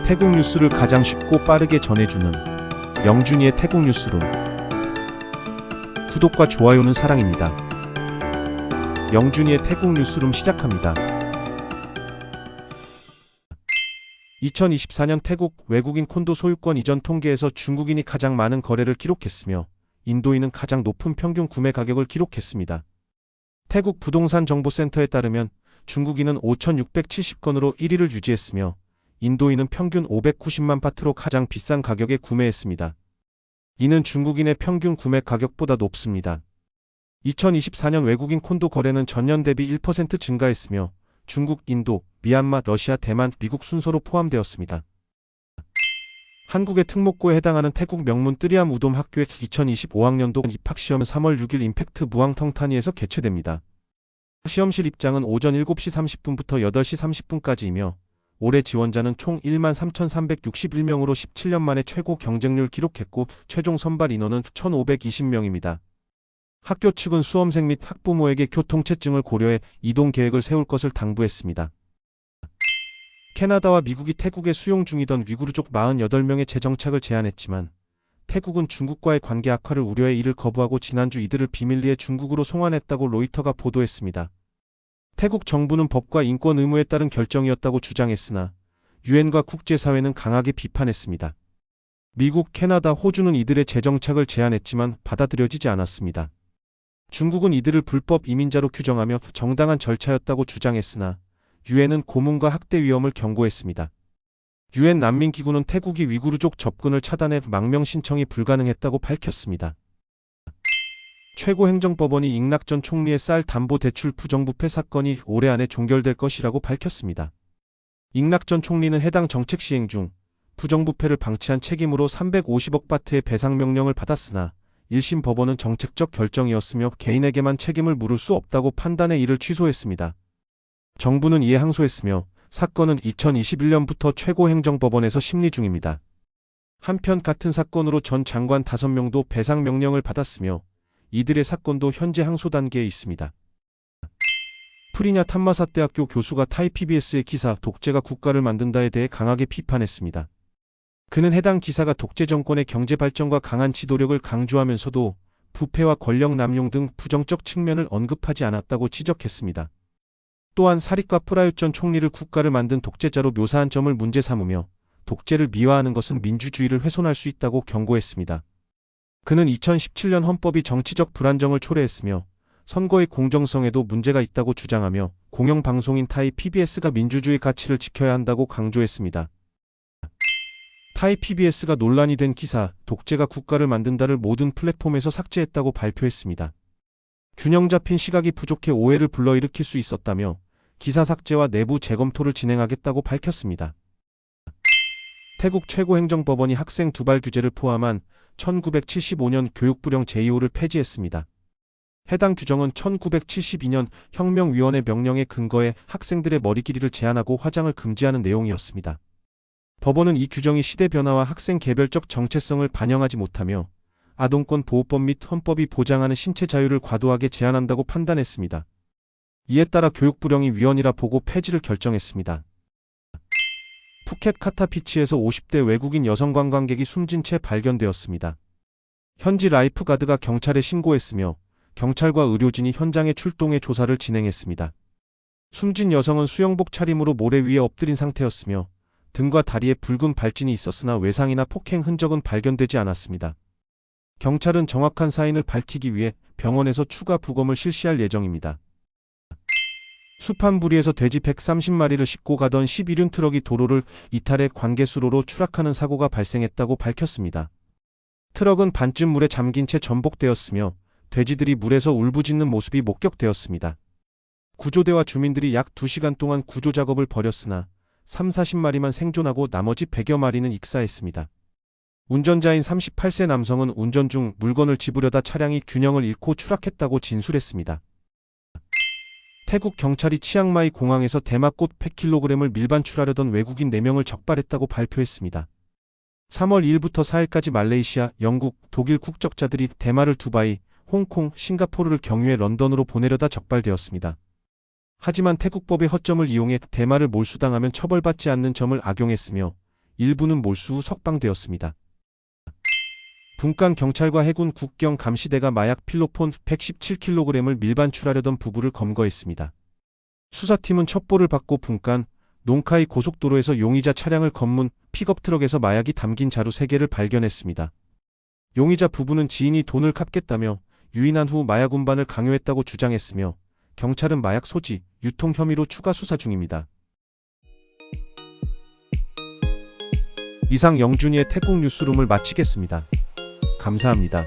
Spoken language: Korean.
태국 뉴스를 가장 쉽고 빠르게 전해주는 영준이의 태국 뉴스룸. 구독과 좋아요는 사랑입니다. 영준이의 태국 뉴스룸 시작합니다. 2024년 태국 외국인 콘도 소유권 이전 통계에서 중국인이 가장 많은 거래를 기록했으며 인도인은 가장 높은 평균 구매 가격을 기록했습니다. 태국 부동산 정보센터에 따르면 중국인은 5,670건으로 1위를 유지했으며 인도인은 평균 590만 바트로 가장 비싼 가격에 구매했습니다. 이는 중국인의 평균 구매 가격보다 높습니다. 2024년 외국인 콘도 거래는 전년 대비 1% 증가했으며 중국, 인도, 미얀마, 러시아, 대만, 미국 순서로 포함되었습니다. 한국의 특목고에 해당하는 태국 명문 뜨리암 우돔 학교의 2025학년도 입학시험은 3월 6일 임팩트 무앙텅타니에서 개최됩니다. 시험실 입장은 오전 7시 30분부터 8시 30분까지이며 올해 지원자는 총 13,361명으로 17년 만에 최고 경쟁률 기록했고 최종 선발 인원은 1,520명입니다. 학교 측은 수험생 및 학부모에게 교통체증을 고려해 이동 계획을 세울 것을 당부했습니다. 캐나다와 미국이 태국에 수용 중이던 위구르족 48명의 재정착을 제한했지만 태국은 중국과의 관계 악화를 우려해 이를 거부하고 지난주 이들을 비밀리에 중국으로 송환했다고 로이터가 보도했습니다. 태국 정부는 법과 인권 의무에 따른 결정이었다고 주장했으나 유엔과 국제사회는 강하게 비판했습니다. 미국, 캐나다, 호주는 이들의 재정착을 제한했지만 받아들여지지 않았습니다. 중국은 이들을 불법 이민자로 규정하며 정당한 절차였다고 주장했으나 유엔은 고문과 학대 위험을 경고했습니다. 유엔 난민기구는 태국이 위구르족 접근을 차단해 망명 신청이 불가능했다고 밝혔습니다. 최고행정법원이 잉락 전 총리의 쌀 담보 대출 부정부패 사건이 올해 안에 종결될 것이라고 밝혔습니다. 잉락 전 총리는 해당 정책 시행 중 부정부패를 방치한 책임으로 350억 바트의 배상 명령을 받았으나 1심 법원은 정책적 결정이었으며 개인에게만 책임을 물을 수 없다고 판단해 이를 취소했습니다. 정부는 이에 항소했으며 사건은 2021년부터 최고행정법원에서 심리 중입니다. 한편 같은 사건으로 전 장관 5명도 배상 명령을 받았으며 이들의 사건도 현재 항소 단계에 있습니다. 프리냐 탐마사대학교 교수가 타이 PBS의 기사 독재가 국가를 만든다에 대해 강하게 비판했습니다. 그는 해당 기사가 독재 정권의 경제 발전과 강한 지도력을 강조하면서도 부패와 권력 남용 등 부정적 측면을 언급하지 않았다고 지적했습니다. 또한 사리과 프라윕 전 총리를 국가를 만든 독재자로 묘사한 점을 문제 삼으며 독재를 미화하는 것은 민주주의를 훼손할 수 있다고 경고했습니다. 그는 2017년 헌법이 정치적 불안정을 초래했으며 선거의 공정성에도 문제가 있다고 주장하며 공영방송인 타이 PBS가 민주주의 가치를 지켜야 한다고 강조했습니다. 타이 PBS가 논란이 된 기사 독재가 국가를 만든다를 모든 플랫폼에서 삭제했다고 발표했습니다. 균형 잡힌 시각이 부족해 오해를 불러일으킬 수 있었다며 기사 삭제와 내부 재검토를 진행하겠다고 밝혔습니다. 태국 최고행정법원이 학생 두발 규제를 포함한 1975년 교육부령 제2호를 폐지했습니다. 해당 규정은 1972년 혁명위원회 명령에 근거해 학생들의 머리 길이를 제한하고 화장을 금지하는 내용이었습니다. 법원은 이 규정이 시대 변화와 학생 개별적 정체성을 반영하지 못하며 아동권 보호법 및 헌법이 보장하는 신체 자유를 과도하게 제한한다고 판단했습니다. 이에 따라 교육부령이 위헌이라 보고 폐지를 결정했습니다. 푸켓 카타피치에서 50대 외국인 여성 관광객이 숨진 채 발견되었습니다. 현지 라이프가드가 경찰에 신고했으며 경찰과 의료진이 현장에 출동해 조사를 진행했습니다. 숨진 여성은 수영복 차림으로 모래 위에 엎드린 상태였으며 등과 다리에 붉은 발진이 있었으나 외상이나 폭행 흔적은 발견되지 않았습니다. 경찰은 정확한 사인을 밝히기 위해 병원에서 추가 부검을 실시할 예정입니다. 수판부리에서 돼지 130마리를 싣고 가던 11륜 트럭이 도로를 이탈해 관계수로로 추락하는 사고가 발생했다고 밝혔습니다. 트럭은 반쯤 물에 잠긴 채 전복되었으며 돼지들이 물에서 울부짖는 모습이 목격되었습니다. 구조대와 주민들이 약 2시간 동안 구조 작업을 벌였으나 30-40마리만 생존하고 나머지 100여 마리는 익사했습니다. 운전자인 38세 남성은 운전 중 물건을 집으려다 차량이 균형을 잃고 추락했다고 진술했습니다. 태국 경찰이 치앙마이 공항에서 대마꽃 100kg을 밀반출하려던 외국인 4명을 적발했다고 발표했습니다. 3월 2일부터 4일까지 말레이시아, 영국, 독일 국적자들이 대마를 두바이, 홍콩, 싱가포르를 경유해 런던으로 보내려다 적발되었습니다. 하지만 태국법의 허점을 이용해 대마를 몰수당하면 처벌받지 않는 점을 악용했으며 일부는 몰수 후 석방되었습니다. 분간 경찰과 해군 국경 감시대가 마약 필로폰 117kg을 밀반출하려던 부부를 검거했습니다. 수사팀은 첩보를 받고 분간, 농카이 고속도로에서 용의자 차량을 검문 픽업 트럭에서 마약이 담긴 자루 3개를 발견했습니다. 용의자 부부는 지인이 돈을 갚겠다며 유인한 후 마약 운반을 강요했다고 주장했으며 경찰은 마약 소지, 유통 혐의로 추가 수사 중입니다. 이상 영준이의 태국 뉴스룸을 마치겠습니다. 감사합니다.